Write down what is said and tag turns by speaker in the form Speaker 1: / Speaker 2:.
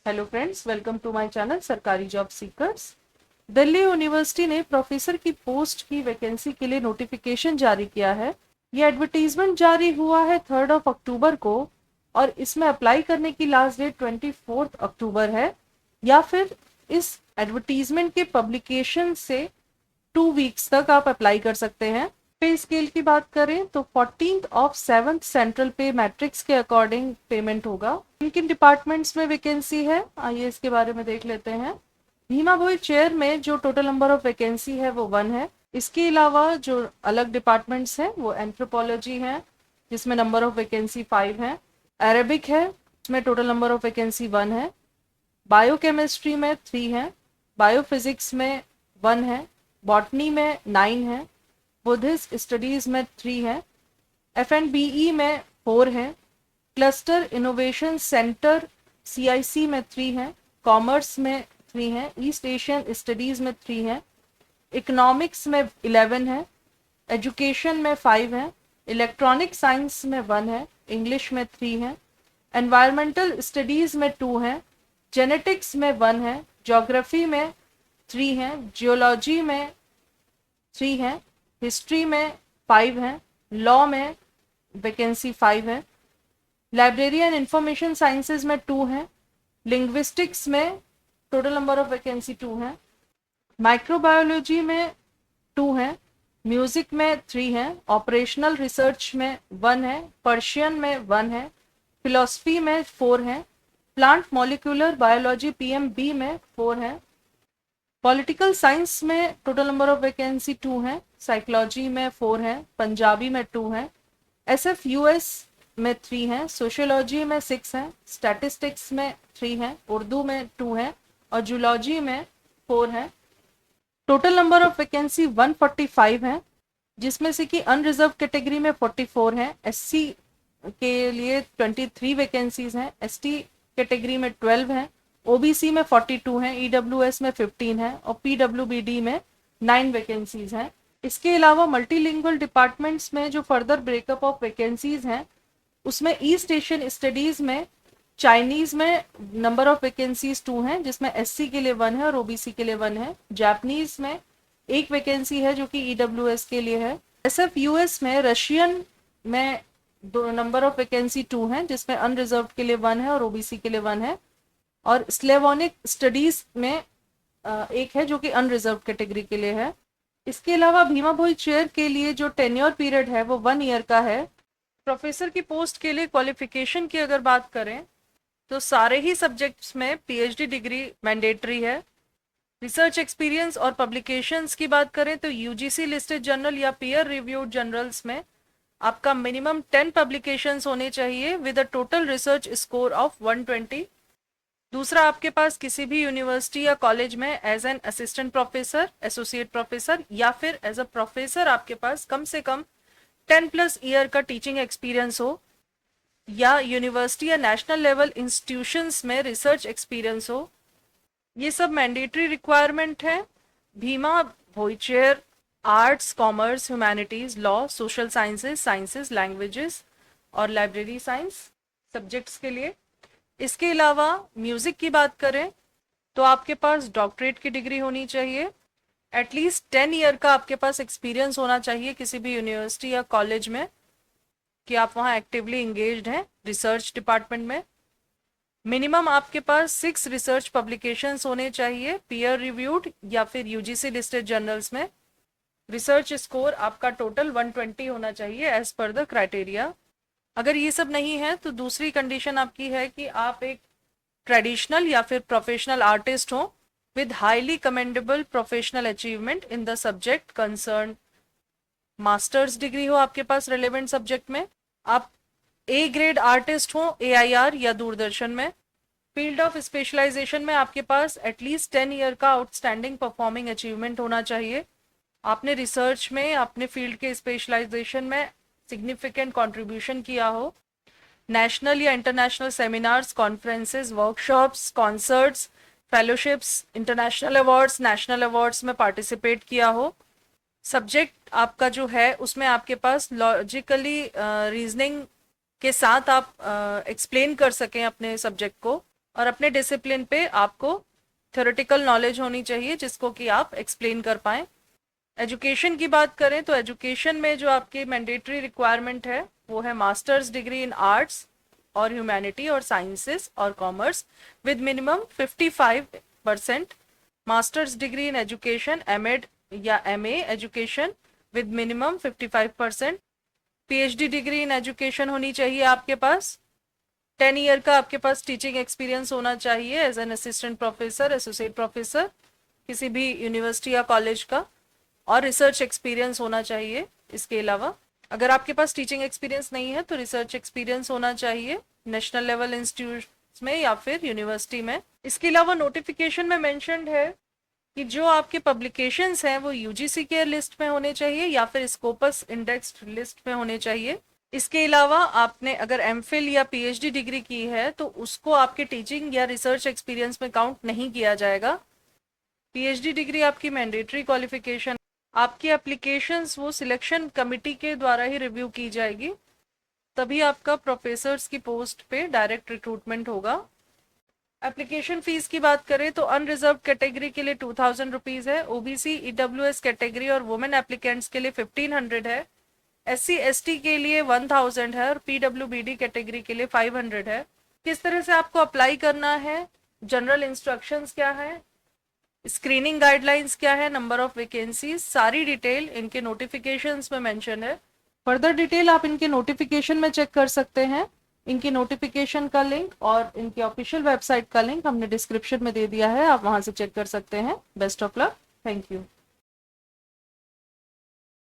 Speaker 1: Hello friends, welcome to my channel सरकारी job seekers. Delhi university ने professor की post की वैकेंसी के लिए नोटिफिकेशन जारी किया है। ये एडवर्टीजमेंट जारी हुआ है 3 अक्टूबर को और इसमें अप्लाई करने की लास्ट डेट 24 अक्टूबर है, या फिर इस एडवर्टीजमेंट के पब्लिकेशन से 2 वीक्स तक आप अप्लाई कर सकते हैं। पे स्केल की बात करें तो 14th of 7th सेंट्रल पे मैट्रिक्स के अकॉर्डिंग पेमेंट होगा। किन किन डिपार्टमेंट्स में वैकेंसी है, आइए इसके बारे में देख लेते हैं। भीमा भोई चेयर में जो टोटल नंबर ऑफ वैकेंसी है वो 1 है। इसके अलावा जो अलग डिपार्टमेंट्स हैं वो एंथ्रोपोलॉजी है जिसमें नंबर ऑफ वैकेंसी 5 है। अरेबिक है इसमें टोटल नंबर ऑफ वैकेंसी 1 है। बायोकेमिस्ट्री में 3 है। बायोफिजिक्स में 1 है। बॉटनी में 9 है। बुद्धिस्ट स्टडीज में 3 है। F&BE में 4 है। क्लस्टर इनोवेशन सेंटर CIC में 3 है। कॉमर्स में 3 है। ईस्ट एशियन स्टडीज में 3 है। इकोनॉमिक्स में 11 है। एजुकेशन में 5 है। इलेक्ट्रॉनिक साइंस में 1 है। इंग्लिश में 3 है। एनवायरमेंटल स्टडीज में 2 है। जेनेटिक्स में 1 है। ज्योग्राफी में 3 है। जियोलॉजी में 3 है। हिस्ट्री में 5 है। लॉ में वैकेंसी 5 है। लाइब्रेरी एंड इंफॉर्मेशन साइंसेज में 2 है। लिंग्विस्टिक्स में टोटल नंबर ऑफ वैकेंसी 2 है। माइक्रोबायोलॉजी में 2 है। म्यूजिक में 3 है। ऑपरेशनल रिसर्च में 1 है। पर्शियन में 1 है। फिलोसफी में 4 है। प्लांट मॉलिक्यूलर बायोलॉजी PMB में 4 है। पॉलिटिकल साइंस में टोटल नंबर ऑफ वैकेंसी 2 है। साइकोलॉजी में 4 है। पंजाबी में 2 है। SFUS में 3 है। सोशियोलॉजी में 6 है। स्टैटिस्टिक्स में 3 है। उर्दू में 2 है और जूलॉजी में 4 है। टोटल नंबर ऑफ वैकेंसी 145 है, जिसमें से कि अनरिजर्व कैटेगरी में 44 है। SC के लिए 23 वैकेंसीज हैं। ST कैटेगरी में 12 है। OBC में 42 है। EWS में 15 है और PWBD में 9 वैकेंसीज हैं। इसके अलावा मल्टीलिंगुअल डिपार्टमेंट्स में जो फर्दर ब्रेकअप ऑफ वैकेंसीज हैं उसमें ईस्ट एशियन स्टडीज में चाइनीज में नंबर ऑफ वैकेंसीज 2 हैं, जिसमें SC के लिए 1 है और OBC के लिए 1 है। जापानीज में 1 वैकेंसी है जो कि EWS के लिए है। SFUS में रशियन में दो नंबर ऑफ वैकेंसी 2 हैं, जिसमें अनरिजर्व के लिए 1 है और OBC के लिए 1 है। और स्लेवोनिक स्टडीज में 1 है जो कि अनरिजर्व कैटेगरी के लिए है। इसके अलावा भीमा भोई चेयर के लिए जो टेन्योर पीरियड है वो 1 ईयर का है। प्रोफेसर की पोस्ट के लिए क्वालिफिकेशन की अगर बात करें तो सारे ही सब्जेक्ट्स में PhD डिग्री मैंडेटरी है। रिसर्च एक्सपीरियंस और पब्लिकेशंस की बात करें तो UGC लिस्टेड जर्नल या पीयर रिव्यूड जर्नल्स में आपका मिनिमम 10 पब्लिकेशंस होने चाहिए with a total research score of 120। दूसरा, आपके पास किसी भी यूनिवर्सिटी या कॉलेज में as an assistant professor, associate professor या फिर एज अ प्रोफेसर आपके पास कम से कम 10+ ईयर का टीचिंग एक्सपीरियंस हो, या यूनिवर्सिटी या नेशनल लेवल इंस्टीट्यूशंस में रिसर्च एक्सपीरियंस हो। ये सब मैंडेटरी रिक्वायरमेंट है। Bhima Bhoi chair arts, commerce, humanities, law, social sciences, sciences, languages और लाइब्रेरी साइंस सब्जेक्ट्स के लिए। इसके अलावा म्यूजिक की बात करें तो आपके पास डॉक्टरेट की डिग्री होनी चाहिए। एटलीस्ट 10 ईयर का आपके पास एक्सपीरियंस होना चाहिए किसी भी यूनिवर्सिटी या कॉलेज में कि आप वहाँ एक्टिवली इंगेज्ड हैं रिसर्च डिपार्टमेंट में। मिनिमम आपके पास 6 रिसर्च पब्लिकेशंस होने चाहिए पीयर रिव्यूड या फिर UGC लिस्टेड जर्नल्स में। रिसर्च स्कोर आपका टोटल 120 होना चाहिए एज पर द क्राइटेरिया। अगर ये सब नहीं है तो दूसरी कंडीशन आपकी है कि आप एक ट्रेडिशनल या फिर प्रोफेशनल आर्टिस्ट हो with highly commendable professional achievement in the subject concern. Masters degree हो आपके पास रिलेवेंट सब्जेक्ट में। आप A ग्रेड आर्टिस्ट हो AIR या दूरदर्शन में। फील्ड ऑफ स्पेशलाइजेशन में आपके पास एटलीस्ट 10 ईयर का आउटस्टैंडिंग परफॉर्मिंग अचीवमेंट होना चाहिए। आपने रिसर्च में अपने फील्ड के स्पेशलाइजेशन में सिग्निफिकेंट कंट्रीब्यूशन किया हो। नेशनल या international seminars, conferences, workshops, concerts, fellowships, international awards, national awards में पार्टिसिपेट किया हो। सब्जेक्ट आपका जो है उसमें आपके पास लॉजिकली रीजनिंग के साथ आप एक्सप्लेन कर सकें अपने सब्जेक्ट को। और अपने डिसिप्लिन पे आपको थ्योरेटिकल नॉलेज होनी चाहिए जिसको कि आप एक्सप्लेन कर पाएँ। एजुकेशन की बात करें तो एजुकेशन में जो आपकी मैंडेटरी रिक्वायरमेंट है वो है मास्टर्स डिग्री इन आर्ट्स और ह्यूमैनिटी और साइंसेस और commerce with minimum 55%, master's degree in education M Ed या MA education with minimum 55%, PhD degree in education होनी चाहिए आपके पास, 10 ईयर का आपके पास टीचिंग एक्सपीरियंस होना चाहिए as an assistant professor, associate professor किसी भी यूनिवर्सिटी या कॉलेज का, और रिसर्च एक्सपीरियंस होना चाहिए। इसके अलावा अगर आपके पास टीचिंग एक्सपीरियंस नहीं है तो रिसर्च एक्सपीरियंस होना चाहिए नेशनल लेवल इंस्टीट्यूट में या फिर यूनिवर्सिटी में। इसके अलावा नोटिफिकेशन में मेंशन्ड है कि जो आपके पब्लिकेशंस हैं वो यूजीसी के लिस्ट में होने चाहिए या फिर स्कोपस इंडेक्स्ड लिस्ट में होने चाहिए। इसके अलावा आपने अगर एमफिल या पीएचडी डिग्री की है तो उसको आपके टीचिंग या रिसर्च एक्सपीरियंस में काउंट नहीं किया जाएगा। पीएचडी डिग्री आपकी मैंडेटरी क्वालिफिकेशन, आपकी एप्लीकेशंस वो सिलेक्शन कमिटी के द्वारा ही रिव्यू की जाएगी, तभी आपका प्रोफेसर्स की पोस्ट पे डायरेक्ट रिक्रूटमेंट होगा। एप्लीकेशन फीस की बात करें तो अनरिजर्व कैटेगरी के लिए 2000 रुपीज़ है, ओबीसी ईडब्ल्यूएस कैटेगरी और वुमेन एप्लीकेंट्स के लिए 1500 है, एससी एसटी के लिए 1000 है और पीडब्ल्यूबीडी कैटेगरी के लिए 500 है। किस तरह से आपको अप्लाई करना है, जनरल इंस्ट्रक्शंस क्या है, स्क्रीनिंग गाइडलाइंस क्या है, नंबर ऑफ वैकेंसीज, सारी डिटेल इनके नोटिफिकेशंस में मेंशन है। फर्दर डिटेल आप इनके नोटिफिकेशन में चेक कर सकते हैं। इनकी नोटिफिकेशन का लिंक और इनकी ऑफिशियल वेबसाइट का लिंक हमने डिस्क्रिप्शन में दे दिया है, आप वहां से चेक कर सकते हैं। Best of luck, thank you.